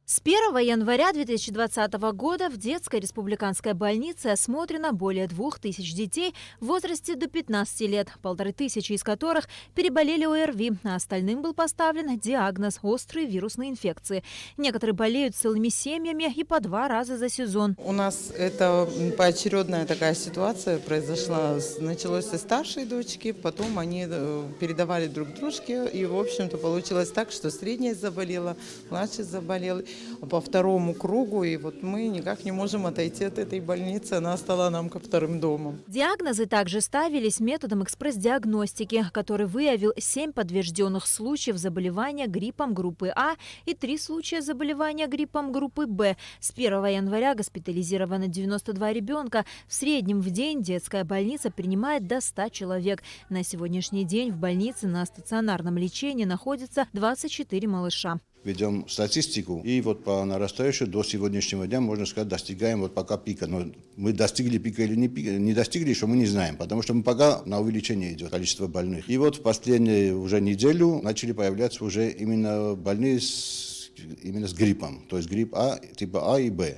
С 1 января 2020 года в детской республиканской больнице осмотрено более 2000 детей в возрасте до 15 лет, 1500 из которых переболели ОРВИ, а остальным был поставлен диагноз острые вирусные инфекции. Некоторые болеют целыми семьями и по 2 раза за сезон. У нас это поочередная такая ситуация произошла. Началось со старшей дочки, потом они передавали друг дружке, и, в общем-то, получилось так, что средняя заболела, младшая заболела. По второму кругу, и вот мы никак не можем отойти от этой больницы, она стала нам как вторым домом. Диагнозы также ставились методом экспресс-диагностики, который выявил 7 подтвержденных случаев заболевания гриппом группы А и 3 случая заболевания гриппом группы Б. С 1 января госпитализировано 92 ребенка. В среднем в день детская больница принимает до 100 человек. На сегодняшний день в больнице на стационарном лечении находится 24 малыша. Ведем статистику, и вот по нарастающей до сегодняшнего дня, можно сказать, достигаем вот пока пика. Но мы достигли пика или не достигли, еще мы не знаем, потому что мы пока на увеличение идет количество больных. И вот в последнюю уже неделю начали появляться уже именно больные именно с гриппом, то есть грипп А, типа А и Б.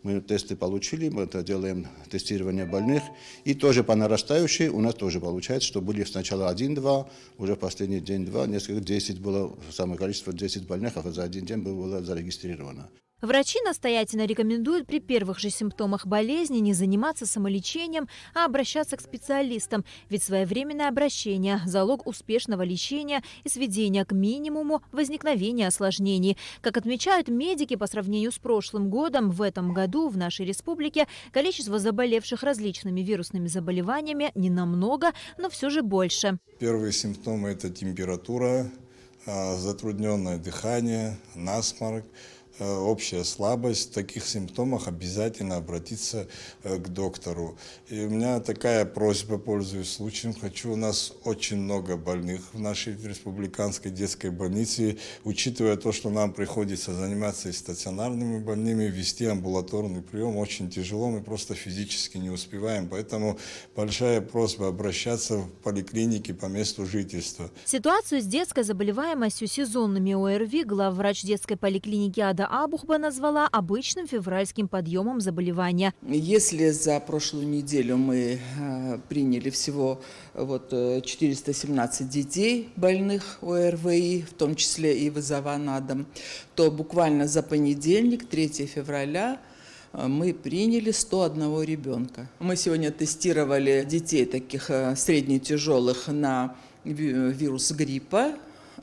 Мы тесты получили, мы это делаем тестирование больных. И тоже по нарастающей у нас тоже получается, что были сначала 1-2, уже в последний день 2, несколько 10 было, самое количество 10 больных, а за один день было зарегистрировано. Врачи настоятельно рекомендуют при первых же симптомах болезни не заниматься самолечением, а обращаться к специалистам. Ведь своевременное обращение – залог успешного лечения и сведения к минимуму возникновения осложнений. Как отмечают медики, по сравнению с прошлым годом, в этом году в нашей республике количество заболевших различными вирусными заболеваниями не намного, но все же больше. Первые симптомы – это температура, затрудненное дыхание, насморк, общая слабость. В таких симптомах обязательно обратиться к доктору. И у меня такая просьба, пользуясь случаем, у нас очень много больных в нашей республиканской детской больнице, учитывая то, что нам приходится заниматься и стационарными больными, вести амбулаторный прием очень тяжело, мы просто физически не успеваем, поэтому большая просьба обращаться в поликлиники по месту жительства. Ситуацию с детской заболеваемостью сезонными ОРВИ главврач детской поликлиники Ада Абухба назвала обычным февральским подъемом заболевания. Если за прошлую неделю мы приняли всего 417 детей больных ОРВИ, в том числе и вызова на дом, то буквально за понедельник, 3 февраля, мы приняли 101 ребенка. Мы сегодня тестировали детей таких средне-тяжелых на вирус гриппа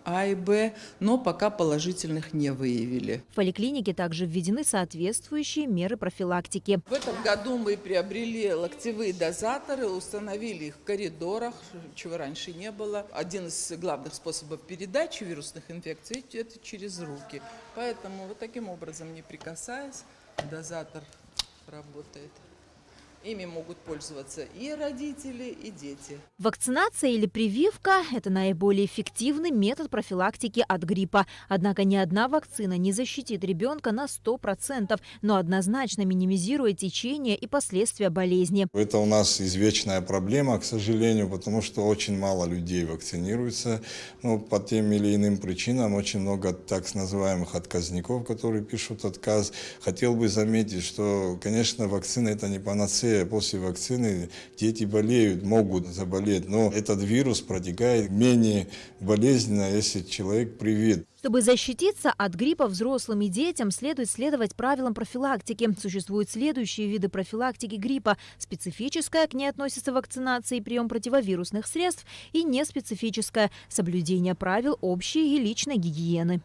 А и Б, но пока положительных не выявили. В поликлинике также введены соответствующие меры профилактики. В этом году мы приобрели локтевые дозаторы, установили их в коридорах, чего раньше не было. Один из главных способов передачи вирусных инфекций – это через руки. Поэтому вот таким образом, не прикасаясь, дозатор работает. Ими могут пользоваться и родители, и дети. Вакцинация или прививка – это наиболее эффективный метод профилактики от гриппа. Однако ни одна вакцина не защитит ребенка на 100%, но однозначно минимизирует течение и последствия болезни. Это у нас извечная проблема, к сожалению, потому что очень мало людей вакцинируются. По тем или иным причинам очень много так называемых отказников, которые пишут отказ. Хотел бы заметить, что, конечно, вакцина – это не панацея. После вакцины дети болеют, могут заболеть, но этот вирус протекает менее болезненно, если человек привит. Чтобы защититься от гриппа взрослым и детям, следует следовать правилам профилактики. Существуют следующие виды профилактики гриппа. Специфическая, к ней относится вакцинация и прием противовирусных средств, и неспецифическая – соблюдение правил общей и личной гигиены.